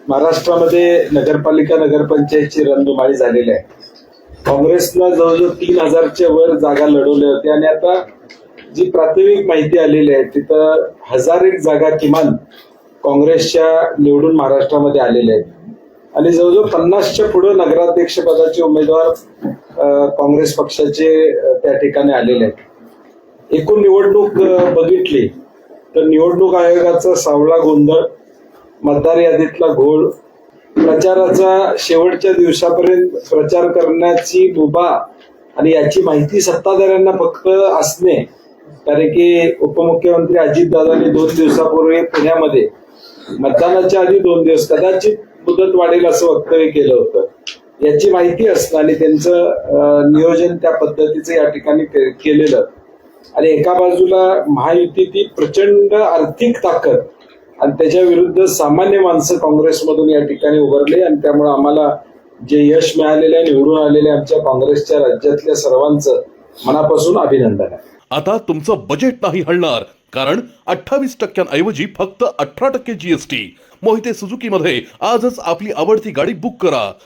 महाराष्ट्रामध्ये नगरपालिका नगरपंचायतची रणधुमाळी झालेली आहे. काँग्रेसनं जवळजवळ 3000च्या वर जागा लढवल्या होत्या आणि आता जी प्राथमिक माहिती आलेली आहे तिथं 1001 जागा किमान काँग्रेसच्या निवडून महाराष्ट्रामध्ये आलेल्या आहेत आणि जवळजवळ 50च्या पुढे नगराध्यक्ष पदाचे उमेदवार काँग्रेस पक्षाचे त्या ठिकाणी आलेले आहेत. एकूण निवडणूक बघितली तर निवडणूक आयोगाचा सावळा गोंधळ, मतदार यादीतला घोळ, प्रचाराचा शेवटच्या दिवसापर्यंत प्रचार करण्याची मुभा आणि याची माहिती सत्ताधाऱ्यांना फक्त असणे. कारण की उपमुख्यमंत्री अजितदादांनी 2 दिवसापूर्वी पुण्यामध्ये मतदानाच्या आधी 2 दिवस कदाचित मुदत वाढेल असं वक्तव्य केलं होतं. याची माहिती असणं आणि त्यांचं नियोजन त्या पद्धतीचं या ठिकाणी केलेलं आणि एका बाजूला महायुतीची प्रचंड आर्थिक ताकद आणि त्याच्या विरुद्ध सामान्य माणसं काँग्रेसमधून या ठिकाणी उभारले आणि त्यामुळे आम्हाला जे यश मिळालेले आहे, निवडून आलेले आमच्या काँग्रेसच्या राज्यातल्या सर्वांचं मनापासून अभिनंदन आहे. आता तुमचं बजेट नाही हलणार, कारण 28% ऐवजी फक्त 18% GST. मोहिते सुझुकी मध्ये आजच आपली आवडती गाडी बुक करा.